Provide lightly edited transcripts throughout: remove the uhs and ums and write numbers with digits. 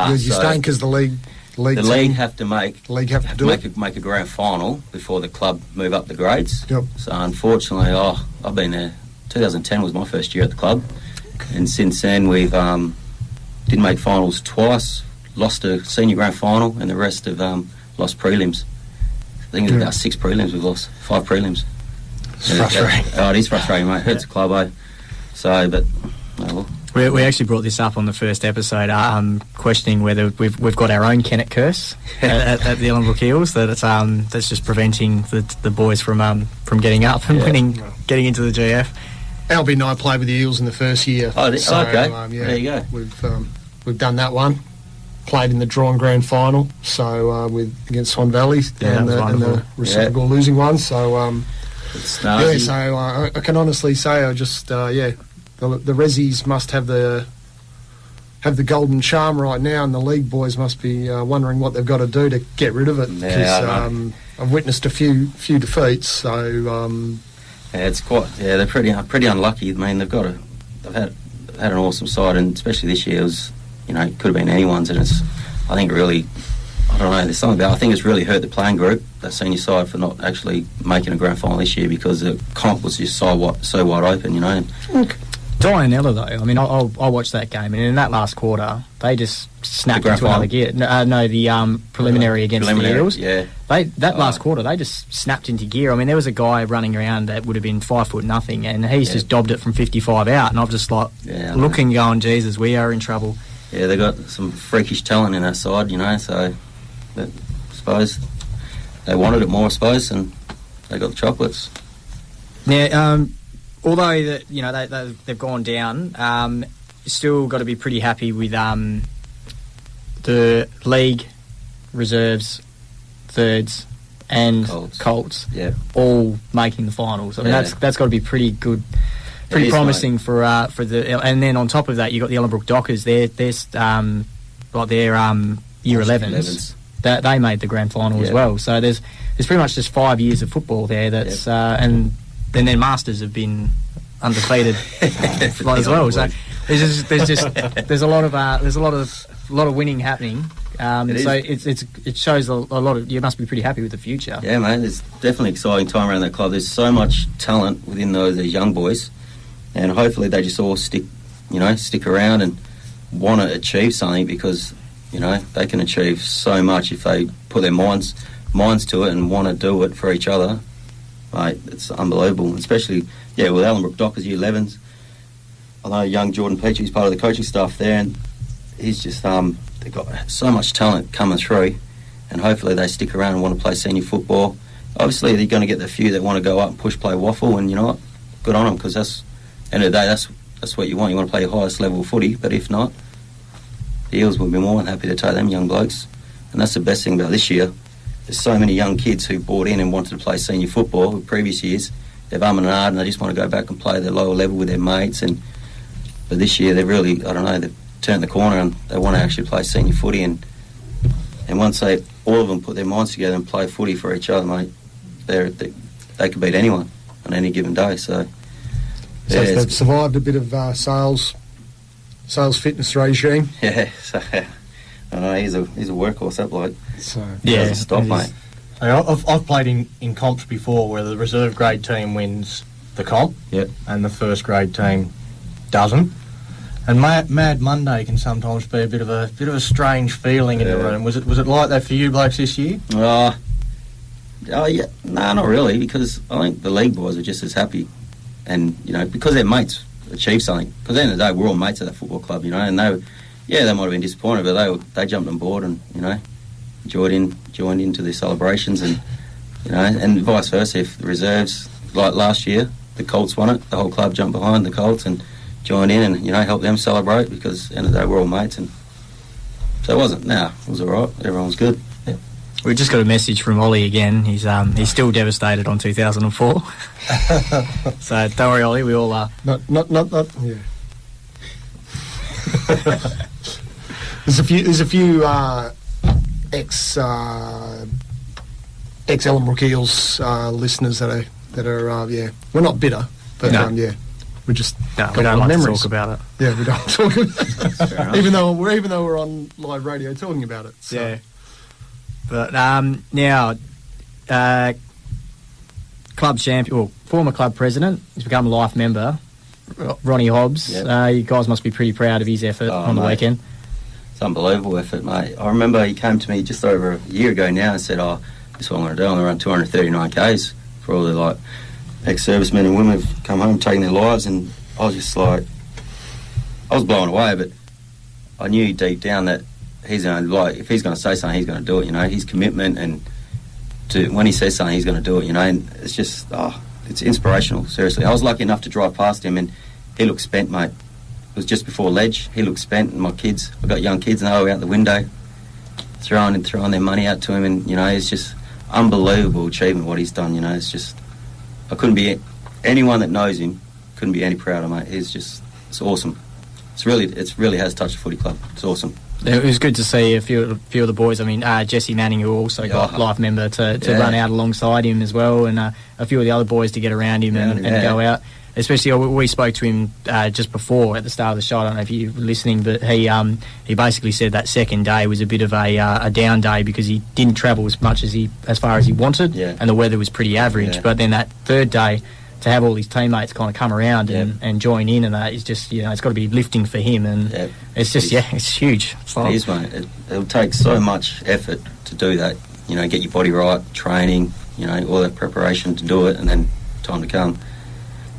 You're staying because the league have to make a grand final before the club move up the grades. Yep. So unfortunately, I've been there. 2010 was my first year at the club, and since then we've did make finals twice, lost a senior grand final, and the rest have lost prelims. I think it's about 6 prelims we've lost, 5 prelims. It's frustrating. It is frustrating, mate. Hurts the club, So, but well. We actually brought this up on the first episode, questioning whether we've got our own Kennett curse at the Ellenbrook Eels that's just preventing the boys from getting up and getting into the GF. Albie and I played with the Eels in the first year. Okay. There you go. We've done that one. Played in the drawn grand final, against Swan Valley and the reciprocal losing one. So I can honestly say the Rezzies must have the golden charm right now, and the league boys must be wondering what they've got to do to get rid of it. Because I've witnessed a few defeats, so it's quite. Yeah, they're pretty unlucky. I mean, they've had an awesome side, and especially this year, it could have been anyone's, and I think really. I don't know, there's something about it. I think it's really hurt the playing group, that senior side, for not actually making a grand final this year, because the comp was just so wide open, Okay. Dianella, though, I mean, I watched that game, and in that last quarter, they just snapped into another gear. The preliminary against the Eels. Yeah. Last quarter, they just snapped into gear. I mean, there was a guy running around that would have been 5'0", and he's just dobbed it from 55 out, and I'm just looking, going, Jesus, we are in trouble. Yeah, they got some freakish talent in that side, so I suppose they wanted it more, and they got the chocolates. Now, although they've gone down, still got to be pretty happy with the league reserves, thirds, and Colts all making the finals. I mean, that's got to be pretty good, pretty promising for the. And then on top of that, you got the Ellenbrook Dockers. They're year 11s. That they made the grand final as well. So there's pretty much just 5 years of football there. That's and then their masters have been undefeated as well. So there's a lot of winning happening. It shows a lot of. You must be pretty happy with the future. Yeah, man. It's definitely an exciting time around that club. There's so much talent within those young boys, and hopefully they just all stick around and want to achieve something, because they can achieve so much if they put their minds to it and want to do it for each other. Mate, it's unbelievable, especially with Ellenbrook Dockers year 11s. I know young Jordan Peach, he's part of the coaching staff there, and he's just they've got so much talent coming through, and hopefully they stick around and want to play senior football. Obviously they're going to get the few that want to go up and push play waffle, and you know what, good on them, because that's end of the day that's what you want. You want to play your highest level of footy, but if not, the Eels will be more than happy to take them young blokes. And that's the best thing about this year. There's so many young kids who bought in and wanted to play senior football in previous years. They've and and they just want to go back and play their lower level with their mates. But this year they've really, they've turned the corner and they want to actually play senior footy. And once all of them put their minds together and play footy for each other, mate, they could beat anyone on any given day. So they've survived a bit of sales fitness regime. Yeah, so I know he's a workhorse, that bloke. So he doesn't stop, mate. I've played in comps before where the reserve grade team wins the comp, and the first grade team doesn't. And Mad Monday can sometimes be a bit of a strange feeling in the room. Was it like that for you blokes this year? Oh yeah, no, not really, because I think the league boys are just as happy, and because their mates achieve something. Because at the end of the day, we're all mates at that football club, and they might have been disappointed, but they jumped on board and joined into the celebrations, and and vice versa. If the reserves, like last year, the Colts won it, the whole club jumped behind the Colts and joined in and helped them celebrate, because at the end of the day, we're all mates. And so it was all right. Everyone was good. Yeah. We just got a message from Ollie again. He's still devastated on 2004. So don't worry, Ollie. We all are. Not. Yeah. There's a few ex Ellenbrook Eels listeners that are we're not bitter, but no. We just we don't like to talk about it. Yeah, we don't talk about it. even though we're on live radio talking about it. So. Yeah. But now, club champion, or former club president, he's become a life member, Ronnie Hobbs. Yep. You guys must be pretty proud of his effort on the weekend. It's unbelievable effort, mate. I remember he came to me just over a year ago now and said, this is what I'm going to do. I'm going to run 239 Ks for all the ex-servicemen and women who've come home taking their lives. And I was just I was blown away, but I knew deep down that he's going to, if he's going to say something, he's going to do it, his commitment, and when he says something, he's going to do it, and it's just, it's inspirational, seriously. I was lucky enough to drive past him, and he looked spent, mate. It was just before Ledge. He looked spent, and my kids, I've got young kids, and they were out the window throwing their money out to him, and, it's just unbelievable achievement what he's done, it's just, I couldn't be, anyone that knows him couldn't be any prouder, mate. It's awesome. It really has touched the footy club. It's awesome. It was good to see a few of the boys. I mean, Jesse Manning, who also got life member, to run out alongside him as well, and a few of the other boys to get around him and go out. Especially, we spoke to him just before at the start of the show. I don't know if you were listening, but he basically said that second day was a bit of a down day because he didn't travel as far as he wanted, and the weather was pretty average. Yeah. But then that third day, to have all his teammates kind of come around and join in, and that is just, it's got to be lifting for him, and it's just, it's huge. It is, mate. It'll take so much effort to do that, get your body right, training, all that preparation to do it, and then time to come.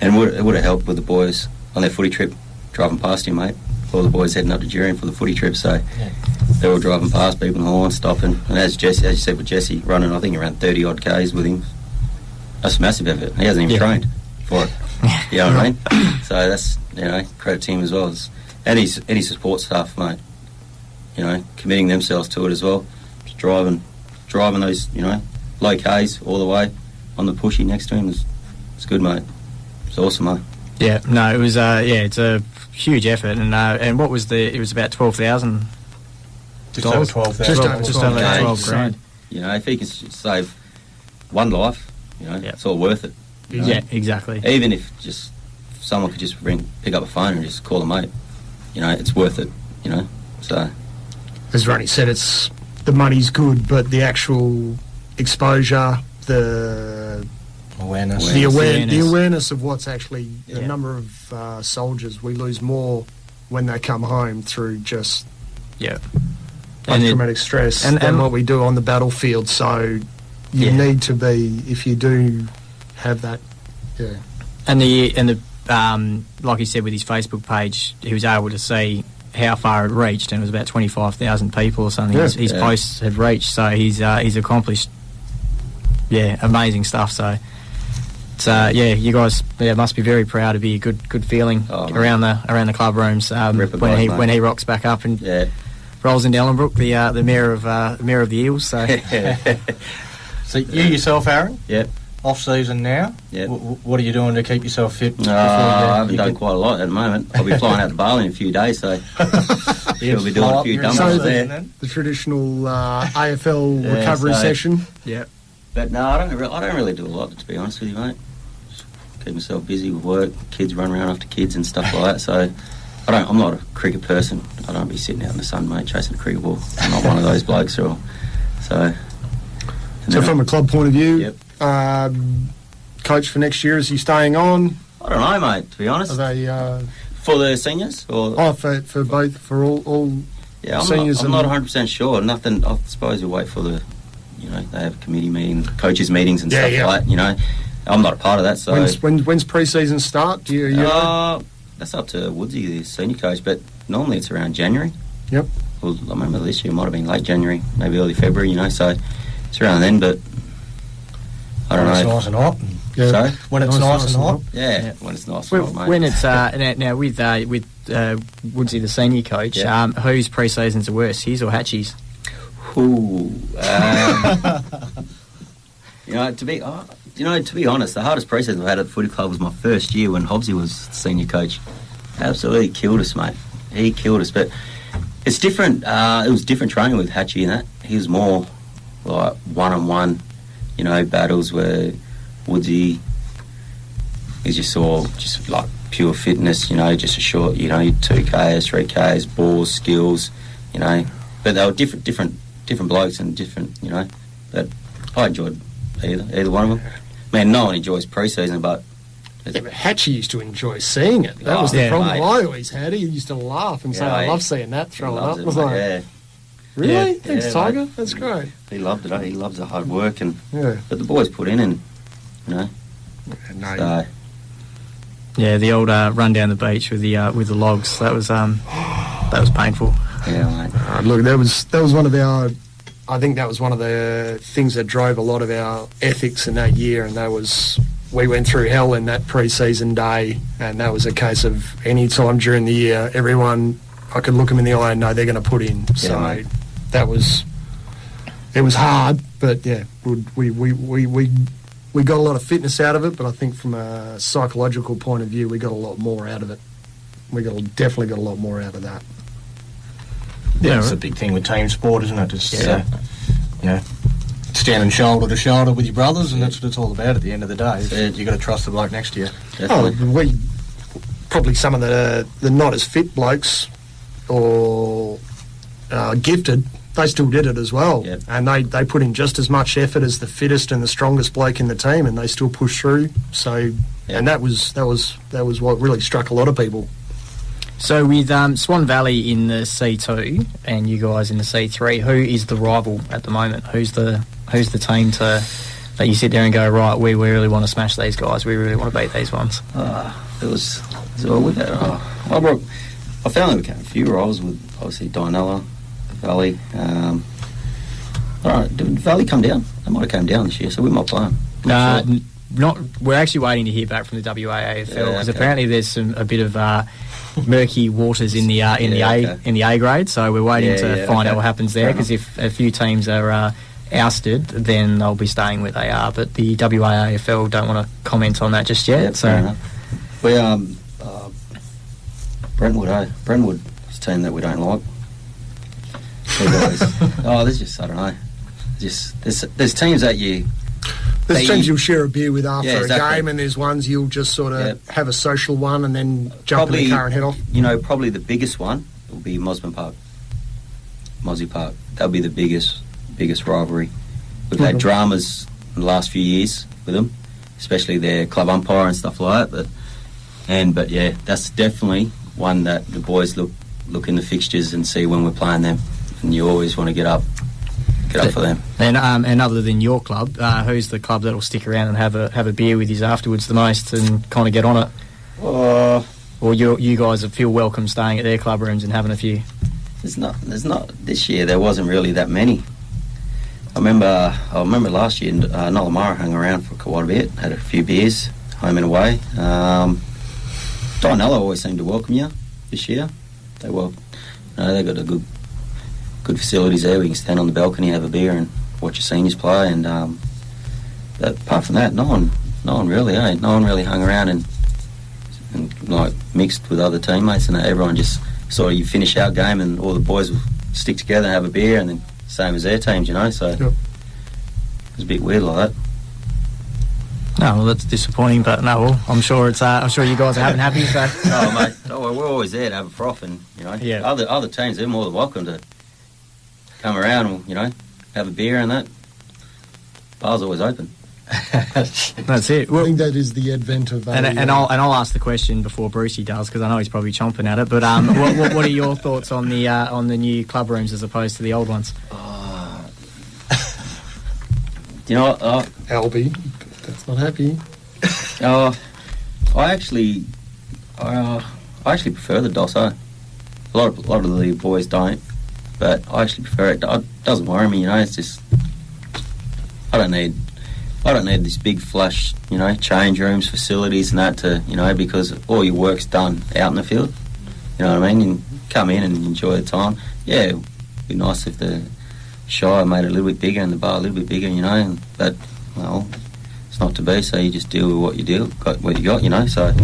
And it would have helped with the boys on their footy trip, driving past him, mate. All the boys heading up to Jurien for the footy trip, so they were driving past, beeping the horn, stopping, and as you said with Jesse, running, I think, around 30-odd Ks with him. That's a massive effort. He hasn't even trained for it. You know what I mean? So that's, credit to him as well. And his support staff, mate. Committing themselves to it as well. Just driving those, low Ks all the way on the pushy next to him. It's good, mate. It's awesome, mate. Yeah, no, it was, it's a huge effort. And what was it was about $12,000. Just over 12,000. Just over 12 grand. If he can save one life, it's all worth it. Yeah, exactly. Even if just someone could just pick up a phone and just call a mate, it's worth it. So as Ronnie said, the money's good, but the actual exposure, the awareness, the awareness of what's actually the number of soldiers we lose more when they come home through just post-traumatic stress than what we do on the battlefield. So you need to be, if you do have that, And the like he said with his Facebook page, he was able to see how far it reached, and it was about 25,000 people or something. His posts had reached, so he's accomplished, amazing stuff. So it's you guys must be very proud. To be a good feeling around the club rooms when he rocks back up and rolls into Ellenbrook, the mayor of the Eels. So. So you yourself, Aaron? Yep. Off season now. Yep. What are you doing to keep yourself fit? I haven't done quite a lot at the moment. I'll be flying out to Bali in a few days, so we'll be doing a few dumbbells there. The traditional AFL recovery session. Yeah. But no, I don't really do a lot, to be honest with you, mate. Just keep myself busy with work. Kids run around after kids and stuff like that. So I'm not a cricket person. I don't be sitting out in the sun, mate, chasing a cricket ball. I'm not one of those blokes. So from a club point of view, coach for next year, is he staying on? I don't know, mate, to be honest. Are they for the seniors? Or for both, for all seniors? I'm not 100% sure. Nothing. I suppose we'll wait for the, they have committee meetings, coaches meetings and stuff like that. I'm not a part of that. So when's pre-season start? Do you know? That's up to Woodsy, the senior coach, but normally it's around January. Yep. Well, I remember this year it might have been late January, maybe early February, so it's around then, but I don't know. It's nice and hot. Sorry? When it's nice and hot? Yeah, when it's nice and hot, mate. When it's, now with Woodsy, the senior coach, whose pre-seasons are worse, his or Hatchie's? To be honest, the hardest pre-season I've had at the footy club was my first year when Hobbsy was senior coach. Absolutely killed us, mate. He killed us, but it's different. It was different training with Hatchie and that. He was more like one-on-one, battles where Woodsy is just like pure fitness, just a short, 2Ks, 3Ks, balls, skills, but they were different blokes and different, but I enjoyed either one of them. Man, no one enjoys pre-season, but... Yeah, but Hatchie used to enjoy seeing it. That was the problem I always had. He used to laugh and say, I love seeing that, throw it up. I was like, really? Yeah. Thanks, Tiger. Mate. That's great. He loved it. He loves the hard work, but the boys put in and, So. Yeah, the old run down the beach with the logs. That was painful. Yeah, mate. Look, that was one of our... I think that was one of the things that drove a lot of our ethics in that year, and that was... We went through hell in that pre-season day, and that was a case of any time during the year, everyone, I could look them in the eye and know they're going to put in. Yeah, so mate. It was hard, but yeah, we got a lot of fitness out of it, but I think from a psychological point of view, we got a lot more out of it. Definitely got a lot more out of that. Yeah, it's a big thing with team sport, isn't it? Just, standing shoulder to shoulder with your brothers, and that's what it's all about at the end of the day. You've got to trust the bloke next to you. We probably some of the not as fit blokes or gifted, they still did it as well. Yep. And they put in just as much effort as the fittest and the strongest bloke in the team, and they still pushed through. So, and that was what really struck a lot of people. So with Swan Valley in the C2 and you guys in the C3, who is the rival at the moment? Who's the team that you sit there and go, right, we really want to smash these guys, we really want to beat these ones? I found that we had a few rivals with obviously Dianella, Valley. Did Valley come down? They might have come down this year, so we might play them. We're actually waiting to hear back from the WAAFL because apparently there's a bit of murky waters in the A grade, so we're waiting to find out what happens there. Because if a few teams are ousted, then they'll be staying where they are. But the WAAFL don't want to comment on that just yet. So we Brentwood is a team that we don't like. There's just I don't know. There's teams that you. There's teams you'll share a beer with after a game, and there's ones you'll just sort of have a social one and then jump in the car and head off. Probably the biggest one will be Mosman Park. Mozzie Park. That'll be the biggest rivalry. We've had dramas in the last few years with them, especially their club umpire and stuff like that. But that's definitely one that the boys look in the fixtures and see when we're playing them, and you always want to get up for them. And other than your club, who's the club that'll stick around and have a beer with you afterwards the most and kind of get on it? Or you guys feel welcome staying at their club rooms and having a few? There's not this year. There wasn't really that many. I remember last year Nollamara hung around for quite a bit, had a few beers home and away. Dianella always seemed to welcome you this year. They got a good facilities there. We can stand on the balcony, have a beer, and watch your seniors play. And apart from that, no one really hung around and like mixed with other teammates. And everyone just sort of, you finish our game, and all the boys will stick together and have a beer, and then same as their teams, So it was a bit weird like that. No, well, that's disappointing, but no, well, I'm sure you guys are having happy. So. Mate, we're always there to have a froth, and other teams, they're more than welcome to come around and, have a beer and that. Bar's always open. That's it. Well, I think that is the advent of... And I'll ask the question before Brucey does, because I know he's probably chomping at it, but what are your thoughts on the new club rooms as opposed to the old ones? Albie, that's not happy. I actually prefer the DOSO. A lot of the boys don't, but I actually prefer it. It doesn't worry me, It's just I don't need this big flush, change rooms, facilities and that to, because all your work's done out in the field. You know what I mean? You come in and enjoy the time. Yeah, it'd be nice if the Shire made it a little bit bigger and the bar a little bit bigger, but, well, it's not to be, so you just deal with what you got, so.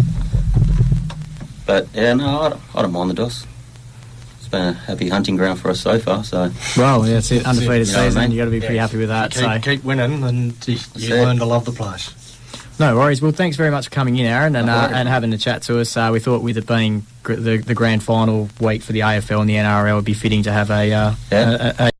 But, I don't mind the DOS. It's been a happy hunting ground for us so far, so. Well, yeah, that's it. Undefeated season. You've got to be pretty happy with that. Keep winning, and you learn to love the place. No worries. Well, thanks very much for coming in, Aaron, and having a chat to us. We thought with it being the grand final week for the AFL and the NRL, it would be fitting to have a